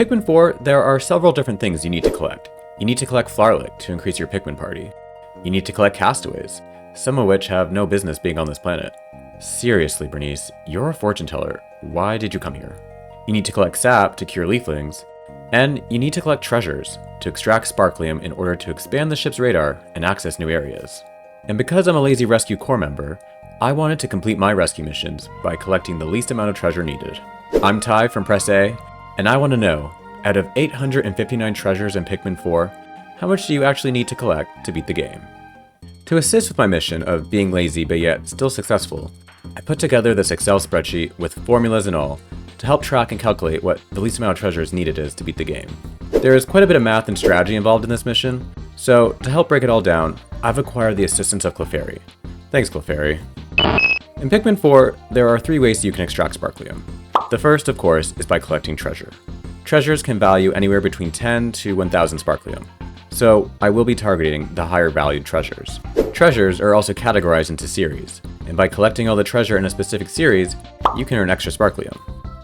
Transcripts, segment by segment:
Pikmin 4, there are several different things you need to collect. You need to collect Flarlick to increase your Pikmin party. You need to collect castaways, some of which have no business being on this planet. Seriously, Bernice, you're a fortune teller. Why did you come here? You need to collect sap to cure leaflings, and you need to collect treasures to extract sparklium in order to expand the ship's radar and access new areas. And because I'm a lazy rescue corps member, I wanted to complete my rescue missions by collecting the least amount of treasure needed. I'm Ty from Press A, and I want to know, out of 859 treasures in Pikmin 4, how much do you actually need to collect to beat the game? To assist with my mission of being lazy but yet still successful, I put together this Excel spreadsheet with formulas and all to help track and calculate what the least amount of treasures needed is to beat the game. There is quite a bit of math and strategy involved in this mission, so to help break it all down, I've acquired the assistance of Clefairy. Thanks, Clefairy. In Pikmin 4, there are 3 ways you can extract sparklium. The first, of course, is by collecting treasure. Treasures can value anywhere between 10 to 1000 sparklium, so I will be targeting the higher valued treasures. Treasures are also categorized into series, and by collecting all the treasure in a specific series, you can earn extra sparklium.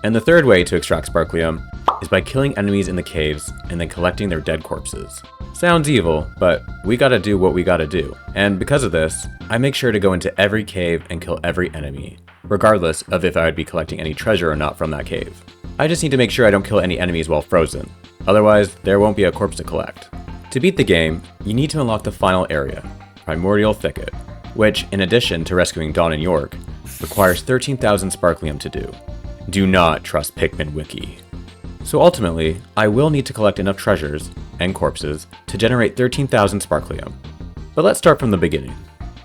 And the third way to extract sparklium is by killing enemies in the caves and then collecting their dead corpses. Sounds evil, but we gotta do what we gotta do. And because of this, I make sure to go into every cave and kill every enemy, regardless of if I would be collecting any treasure or not from that cave. I just need to make sure I don't kill any enemies while frozen, otherwise there won't be a corpse to collect. To beat the game, you need to unlock the final area, Primordial Thicket, which, in addition to rescuing Dawn and York, requires 13,000 sparklium to do. Do not trust Pikmin Wiki. So ultimately, I will need to collect enough treasures and corpses to generate 13,000 sparklium. But let's start from the beginning.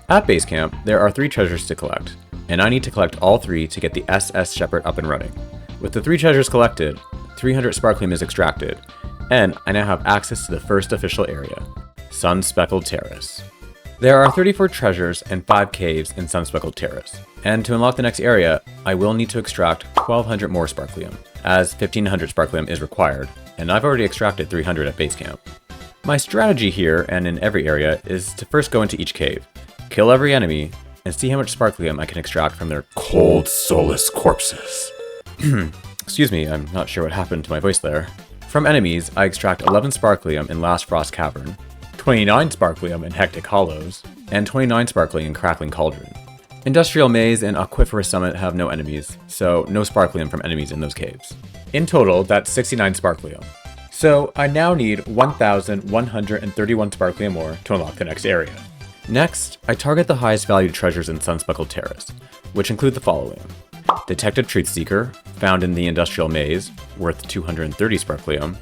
At base camp, there are 3 treasures to collect, and I need to collect all 3 to get the SS Shepherd up and running. With the 3 treasures collected, 300 sparklium is extracted, and I now have access to the first official area, Sun-Speckled Terrace. There are 34 treasures and 5 caves in Sun-Speckled Terrace, and to unlock the next area, I will need to extract 1200 more sparklium, as 1500 sparklium is required, and I've already extracted 300 at base camp. My strategy here and in every area is to first go into each cave, kill every enemy, and see how much sparklium I can extract from their cold, soulless corpses. Excuse me, I'm not sure what happened to my voice there. From enemies, I extract 11 sparklium in Last Frost Cavern, 29 sparklium in Hectic Hollows, and 29 sparklium in Crackling Cauldron. Industrial Maze and Aquiferous Summit have no enemies, so no sparklium from enemies in those caves. In total, that's 69 sparklium. So I now need 1,131 sparklium more to unlock the next area. Next, I target the highest valued treasures in Sun-Speckled Terrace, which include the following. Detective Truth Seeker, found in the Industrial Maze, worth 230 sparklium.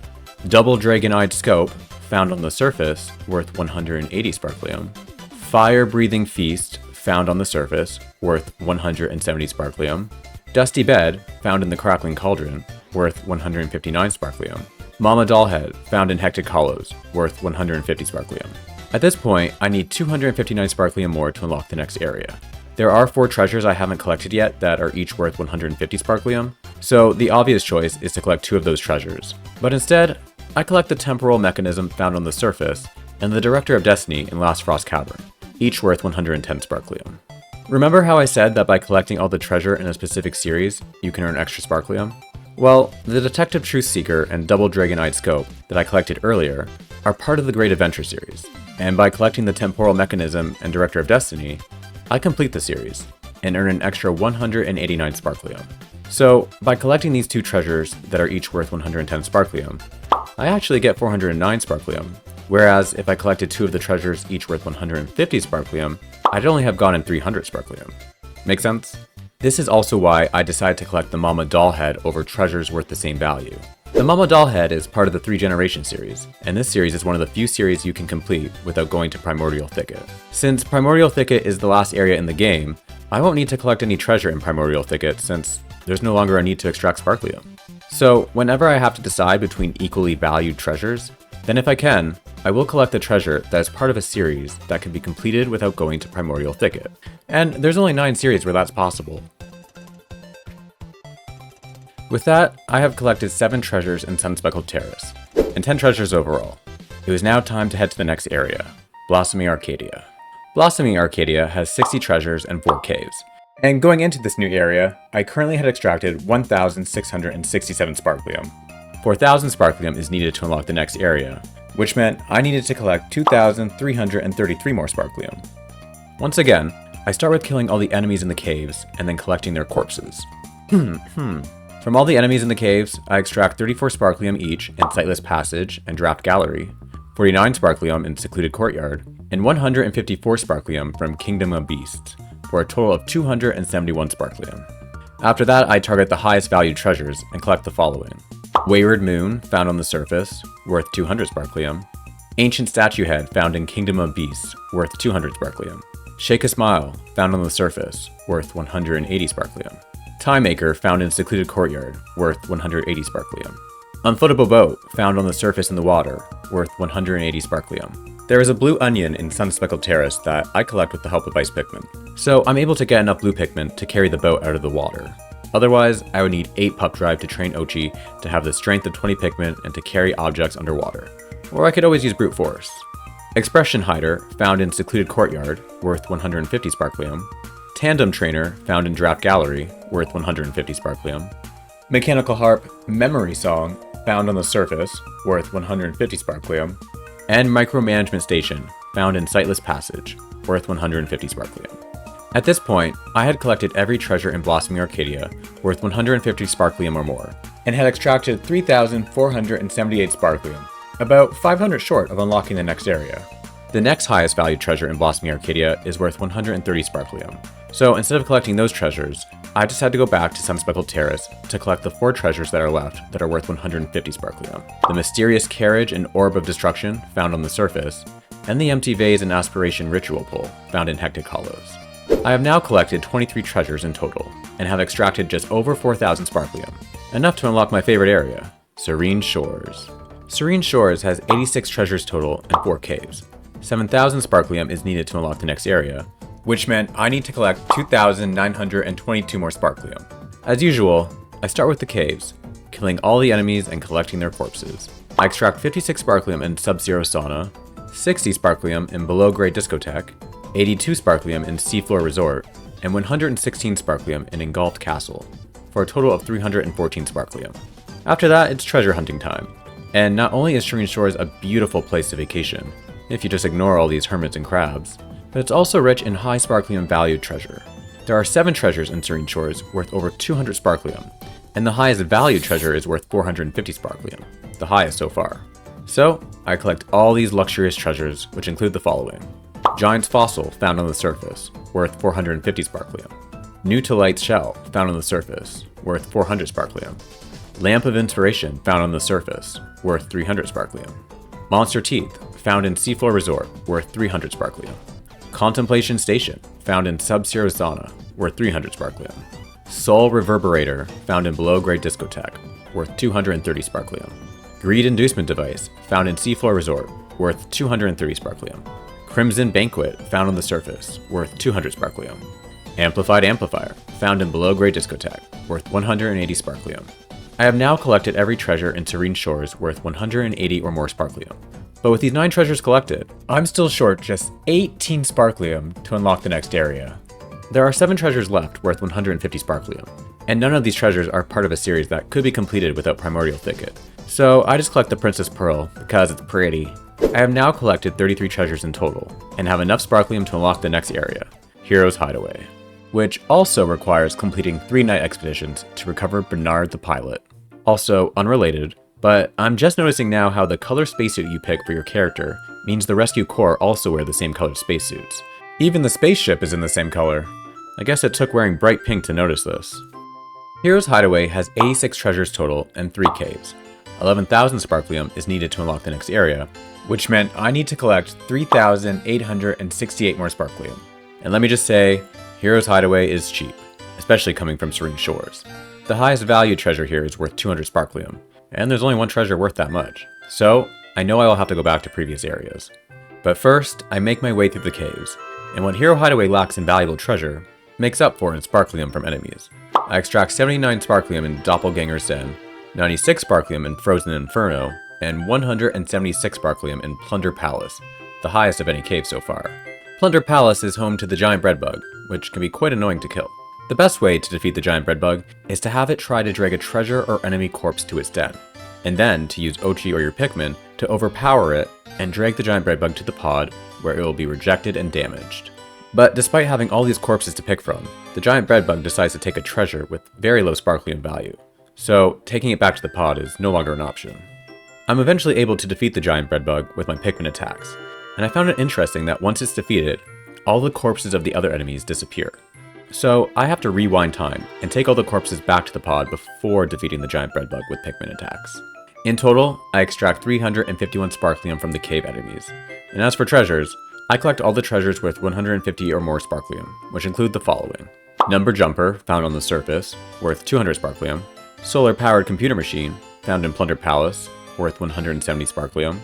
Double Dragon-Eyed Scope, found on the surface, worth 180 sparklium. Fire Breathing Feast, found on the surface, worth 170 sparklium. Dusty Bed, found in the Crackling Cauldron, worth 159 sparklium. Mama Dollhead, found in Hectic Hollows, worth 150 sparklium. At this point, I need 259 sparklium more to unlock the next area. There are 4 treasures I haven't collected yet that are each worth 150 sparklium, so the obvious choice is to collect 2 of those treasures. But instead, I collect the temporal mechanism found on the surface and the Director of Destiny in Last Frost Cavern, each worth 110 sparklium. Remember how I said that by collecting all the treasure in a specific series, you can earn extra sparklium? Well, the Detective Truth Seeker and Double Dragon-Eyed Scope that I collected earlier are part of the Great Adventure series, and by collecting the Temporal Mechanism and Director of Destiny, I complete the series and earn an extra 189 sparklium. So, by collecting these 2 treasures that are each worth 110 sparklium, I actually get 409 sparklium, whereas if I collected 2 of the treasures each worth 150 sparklium, I'd only have gotten 300 sparklium. Make sense? This is also why I decided to collect the Mama Dollhead over treasures worth the same value. The Mama Dollhead is part of the 3 Generation series, and this series is one of the few series you can complete without going to Primordial Thicket. Since Primordial Thicket is the last area in the game, I won't need to collect any treasure in Primordial Thicket since there's no longer a need to extract sparklium. So whenever I have to decide between equally valued treasures, then if I can, I will collect the treasure that is part of a series that can be completed without going to Primordial Thicket. And there's only 9 series where that's possible. With that, I have collected 7 treasures in Sun-Speckled Terrace, and 10 treasures overall. It was now time to head to the next area, Blossoming Arcadia. Blossoming Arcadia has 60 treasures and 4 caves, And going into this new area, I currently had extracted 1,667 sparklium. 4,000 sparklium is needed to unlock the next area, which meant I needed to collect 2,333 more sparklium. Once again, I start with killing all the enemies in the caves and then collecting their corpses. From all the enemies in the caves, I extract 34 sparklium each in Sightless Passage and Draft Gallery, 49 sparklium in Secluded Courtyard, and 154 sparklium from Kingdom of Beasts, for a total of 271 sparklium. After that, I target the highest valued treasures and collect the following: Wayward Moon, found on the surface, worth 200 sparklium. Ancient Statue Head, found in Kingdom of Beasts, worth 200 sparklium. Shake a Smile, found on the surface, worth 180 sparklium. Time Maker, found in Secluded Courtyard, worth 180 sparklium. Unfloatable Boat, found on the surface in the water, worth 180 sparklium. There is a blue onion in Sun-Speckled Terrace that I collect with the help of Ice Pikmin, so I'm able to get enough blue Pikmin to carry the boat out of the water. Otherwise, I would need 8 Pup Drive to train Ochi to have the strength of 20 Pikmin and to carry objects underwater. Or I could always use Brute Force. Expression Hider, found in Secluded Courtyard, worth 150 sparklium. Tandem Trainer, found in Draft Gallery, worth 150 sparklium. Mechanical Harp, Memory Song, found on the surface, worth 150 sparklium. And Micromanagement Station, found in Sightless Passage, worth 150 sparklium. At this point, I had collected every treasure in Blossoming Arcadia, worth 150 sparklium or more, and had extracted 3,478 sparklium, about 500 short of unlocking the next area. The next highest valued treasure in Blossoming Arcadia is worth 130 sparklium, so instead of collecting those treasures, I just had to go back to Sun-Speckled Terrace to collect the 4 treasures that are left that are worth 150 sparklium. The Mysterious Carriage and Orb of Destruction, found on the surface, and the Empty Vase and Aspiration Ritual Pole, found in Hectic Hollows. I have now collected 23 treasures in total, and have extracted just over 4,000 sparklium, enough to unlock my favorite area, Serene Shores. Serene Shores has 86 treasures total and 4 caves. 7,000 sparklium is needed to unlock the next area, which meant I need to collect 2,922 more sparklium. As usual, I start with the caves, killing all the enemies and collecting their corpses. I extract 56 sparklium in Sub-Zero Sauna, 60 sparklium in Below Grade Discotheque, 82 sparklium in Seafloor Resort, and 116 sparklium in Engulfed Castle, for a total of 314 sparklium. After that, it's treasure hunting time. And not only is Serene Shores a beautiful place to vacation, if you just ignore all these hermits and crabs, but it's also rich in high sparklium valued treasure. There are 7 treasures in Serene Shores worth over 200 sparklium, and the highest valued treasure is worth 450 sparklium, the highest so far. So, I collect all these luxurious treasures, which include the following: Giant's Fossil, found on the surface, worth 450 sparklium. New to Light's Shell, found on the surface, worth 400 sparklium. Lamp of Inspiration, found on the surface, worth 300 sparklium. Monster Teeth, found in Seafloor Resort, worth 300 sparklium. Contemplation Station, found in Sub-Zero Sauna, worth 300 sparklium. Soul Reverberator, found in Below Grade Discotheque, worth 230 sparklium. Greed Inducement Device, found in Seafloor Resort, worth 230 sparklium. Crimson Banquet, found on the surface, worth 200 sparklium. Amplified Amplifier, found in Below Grade Discotheque, worth 180 sparklium. I have now collected every treasure in Serene Shores worth 180 or more sparklium. But with these 9 treasures collected, I'm still short just 18 sparklium to unlock the next area. There are 7 treasures left worth 150 sparklium, and none of these treasures are part of a series that could be completed without Primordial Thicket. So I just collect the Princess Pearl because it's pretty. I have now collected 33 treasures in total, and have enough sparklium to unlock the next area, Hero's Hideaway, which also requires completing 3 night expeditions to recover Bernard the Pilot. Also unrelated, but I'm just noticing now how the color spacesuit you pick for your character means the Rescue Corps also wear the same colored spacesuits. Even the spaceship is in the same color. I guess it took wearing bright pink to notice this. Hero's Hideaway has 86 treasures total and 3 caves. 11,000 sparklium is needed to unlock the next area, which meant I need to collect 3,868 more sparklium. And let me just say, Hero's Hideaway is cheap, especially coming from Serene Shores. The highest value treasure here is worth 200 sparklium, and there's only 1 treasure worth that much. So, I know I will have to go back to previous areas. But first, I make my way through the caves, and what Hero Hideaway lacks in valuable treasure, makes up for in sparklium from enemies. I extract 79 sparklium in Doppelganger's Den, 96 sparklium in Frozen Inferno, and 176 sparklium in Plunder Palace, the highest of any cave so far. Plunder Palace is home to the giant breadbug, which can be quite annoying to kill. The best way to defeat the giant breadbug is to have it try to drag a treasure or enemy corpse to its den. and then to use Ochi or your Pikmin to overpower it and drag the giant bread bug to the pod, where it will be rejected and damaged. But despite having all these corpses to pick from, the giant bread bug decides to take a treasure with very low sparklium value, so taking it back to the pod is no longer an option. I'm eventually able to defeat the giant bread bug with my Pikmin attacks, and I found it interesting that once it's defeated, all the corpses of the other enemies disappear. So I have to rewind time and take all the corpses back to the pod before defeating the giant bread bug with Pikmin attacks. In total, I extract 351 sparklium from the cave enemies, and as for treasures, I collect all the treasures with 150 or more sparklium, which include the following: Number Jumper, found on the surface, worth 200 sparklium; Solar-powered computer machine, found in Plunder Palace, worth 170 sparklium;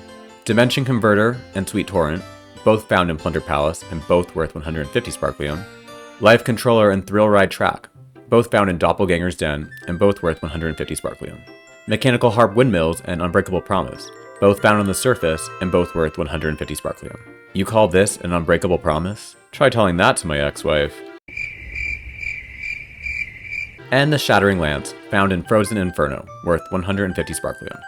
Dimension Converter and Sweet Torrent, both found in Plunder Palace and both worth 150 sparklium; Life Controller and Thrill Ride Track, both found in Doppelganger's Den and both worth 150 sparklium; Mechanical Harp Windmills and Unbreakable Promise, both found on the surface and both worth 150 sparklium. You call this an unbreakable promise? Try telling that to my ex-wife. And the Shattering Lance, found in Frozen Inferno, worth 150 sparklium.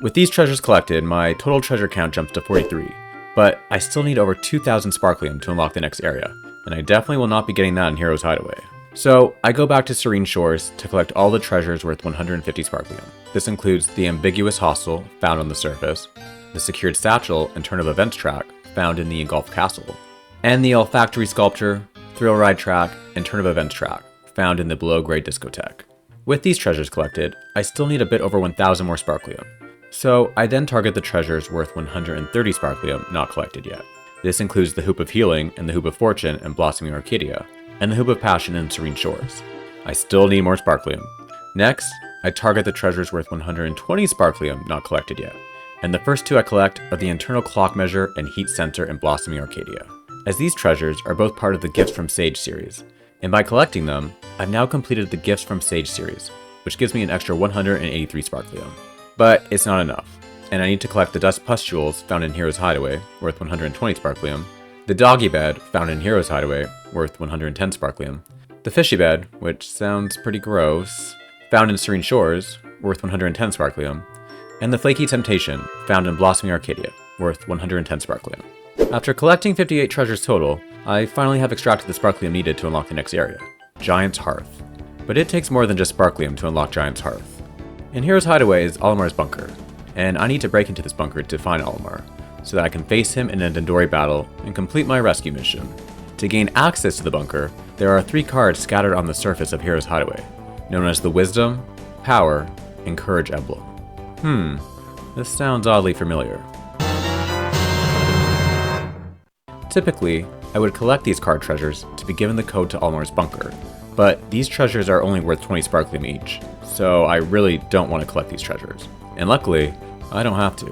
With these treasures collected, my total treasure count jumps to 43, but I still need over 2,000 sparklium to unlock the next area, and I definitely will not be getting that in Hero's Hideaway. So I go back to Serene Shores to collect all the treasures worth 150 sparklium. This includes the Ambiguous Hostel, found on the surface, the Secured Satchel and Turn of Events track, found in the Engulfed Castle, and the Olfactory Sculpture, Thrill Ride track, and Turn of Events track, found in the Below Grade Discotheque. With these treasures collected, I still need a bit over 1,000 more sparklium. So I then target the treasures worth 130 sparklium not collected yet. This includes the Hoop of Healing and the Hoop of Fortune in Blossoming Arcadia, and the Hoop of Passion in Serene Shores. I still need more sparklium. Next, I target the treasures worth 120 sparklium not collected yet, and the first two I collect are the Internal Clock Measure and Heat Sensor in Blossoming Arcadia, as these treasures are both part of the Gifts from Sage series, and by collecting them, I've now completed the Gifts from Sage series, which gives me an extra 183 sparklium. But it's not enough, and I need to collect the Dust Pustules found in Hero's Hideaway, worth 120 sparklium, the Doggy Bed found in Hero's Hideaway, worth 110 sparklium, the Fishy Bed, which sounds pretty gross, found in Serene Shores, worth 110 sparklium, and the Flaky Temptation, found in Blossoming Arcadia, worth 110 sparklium. After collecting 58 treasures total, I finally have extracted the sparklium needed to unlock the next area, Giant's Hearth. But it takes more than just sparklium to unlock Giant's Hearth. In Hero's Hideaway is Olimar's bunker, and I need to break into this bunker to find Olimar, so that I can face him in a Dendori battle and complete my rescue mission. To gain access to the bunker, there are 3 cards scattered on the surface of Hero's Hideaway, known as the Wisdom, Power, and Courage emblem. This sounds oddly familiar. Typically, I would collect these card treasures to be given the code to Olimar's bunker, but these treasures are only worth 20 sparklium each, so I really don't want to collect these treasures. And luckily, I don't have to.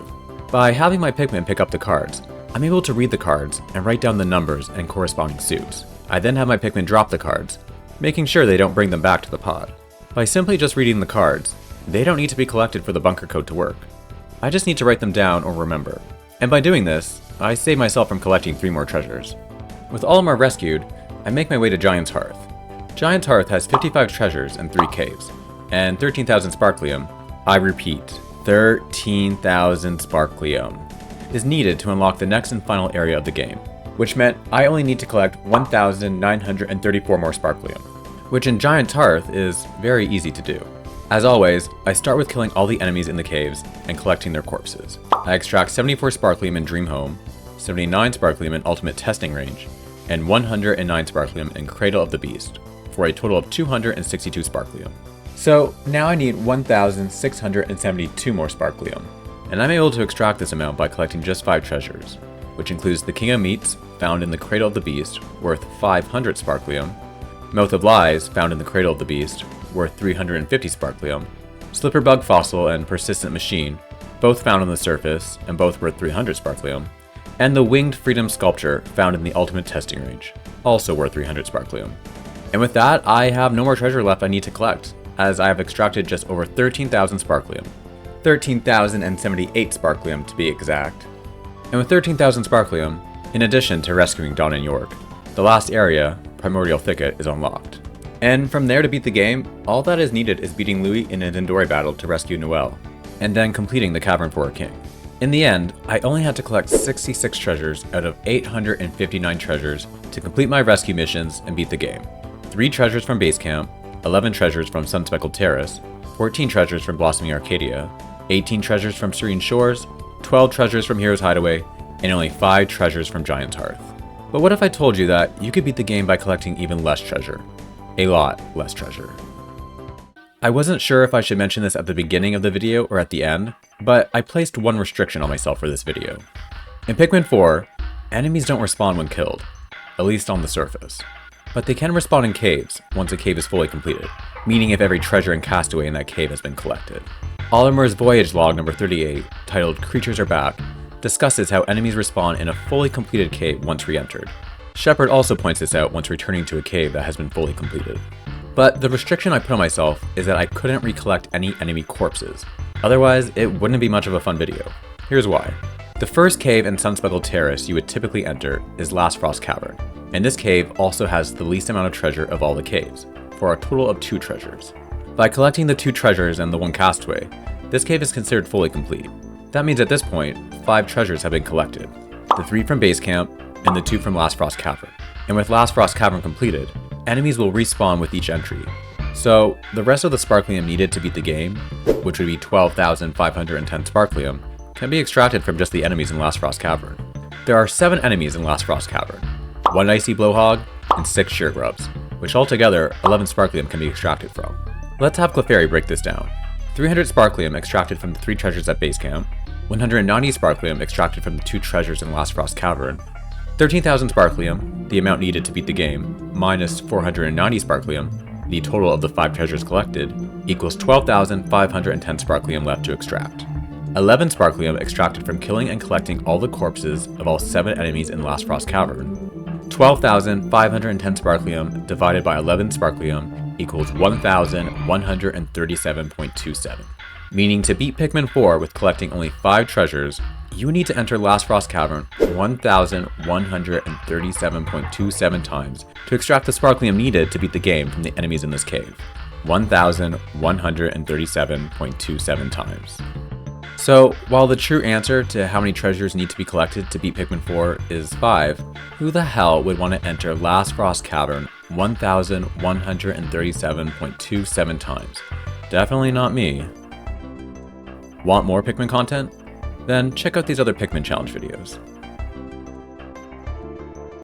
By having my Pikmin pick up the cards, I'm able to read the cards and write down the numbers and corresponding suits. I then have my Pikmin drop the cards, making sure they don't bring them back to the pod. By simply just reading the cards, they don't need to be collected for the bunker code to work. I just need to write them down or remember. And by doing this, I save myself from collecting 3 more treasures. With Olimar rescued, I make my way to Giant's Hearth. Giant's Hearth has 55 treasures and 3 caves, and 13,000 sparklium, I repeat, 13,000 sparklium, is needed to unlock the next and final area of the game, which meant I only need to collect 1,934 more sparklium, which in Giant's Hearth is very easy to do. As always, I start with killing all the enemies in the caves and collecting their corpses. I extract 74 sparklium in Dream Home, 79 sparklium in Ultimate Testing Range, and 109 sparklium in Cradle of the Beast, for a total of 262 sparklium. So now I need 1,672 more sparklium, and I'm able to extract this amount by collecting just 5 treasures, which includes the King of Meats, found in the Cradle of the Beast, worth 500 sparklium, Mouth of Lies, found in the Cradle of the Beast, worth 350 sparklium, Slipperbug Fossil and Persistent Machine, both found on the surface and both worth 300 sparklium, and the Winged Freedom Sculpture, found in the Ultimate Testing Range, also worth 300 sparklium. And with that, I have no more treasure left I need to collect, as I have extracted just over 13,000 sparklium. 13,078 sparklium to be exact. And with 13,000 sparklium, in addition to rescuing Dawn and York, the last area, Primordial Thicket, is unlocked. And from there to beat the game, all that is needed is beating Louis in a Dendori battle to rescue Noelle. and then completing the cavern for a king. In the end, I only had to collect 66 treasures out of 859 treasures to complete my rescue missions and beat the game. 3 treasures from base camp, 11 treasures from Sun-Speckled Terrace, 14 treasures from Blossoming Arcadia, 18 treasures from Serene Shores, 12 treasures from Hero's Hideaway, and only 5 treasures from Giant's Hearth. But what if I told you that you could beat the game by collecting even less treasure? A lot less treasure. I wasn't sure if I should mention this at the beginning of the video or at the end, but I placed one restriction on myself for this video. In Pikmin 4, enemies don't respawn when killed, at least on the surface. But they can respawn in caves once a cave is fully completed, meaning if every treasure and castaway in that cave has been collected. Olimer's voyage log number 38, titled Creatures Are Back, discusses how enemies respawn in a fully completed cave once re-entered. Shepard also points this out once returning to a cave that has been fully completed. But the restriction I put on myself is that I couldn't recollect any enemy corpses. Otherwise, it wouldn't be much of a fun video. Here's why. The first cave in Sun-Speckled Terrace you would typically enter is Last Frost Cavern, and this cave also has the least amount of treasure of all the caves, for a total of 2 treasures. By collecting the 2 treasures and the 1 castaway, this cave is considered fully complete. That means at this point, 5 treasures have been collected, the 3 from base camp and the 2 from Last Frost Cavern. And with Last Frost Cavern completed, enemies will respawn with each entry. So the rest of the Sparklium needed to beat the game, which would be 12,510 Sparklium, can be extracted from just the enemies in Last Frost Cavern. There are 7 enemies in Last Frost Cavern, 1 Icy Blowhog, and 6 Sheargrubs, which altogether 11 Sparklium can be extracted from. Let's have Clefairy break this down. 300 Sparklium extracted from the 3 treasures at base camp, 190 Sparklium extracted from the 2 treasures in Last Frost Cavern, 13,000 Sparklium, the amount needed to beat the game, minus 490 Sparklium, the total of the 5 treasures collected, equals 12,510 Sparklium left to extract. 11 Sparklium extracted from killing and collecting all the corpses of all 7 enemies in Last Frost Cavern. 12,510 Sparklium divided by 11 Sparklium equals 1,137.27. Meaning to beat Pikmin 4 with collecting only 5 treasures, you need to enter Last Frost Cavern 1,137.27 times to extract the Sparklium needed to beat the game from the enemies in this cave. 1,137.27 times. So, while the true answer to how many treasures need to be collected to beat Pikmin 4 is 5, who the hell would want to enter Last Frost Cavern 1,137.27 times? Definitely not me. Want more Pikmin content? Then check out these other Pikmin challenge videos.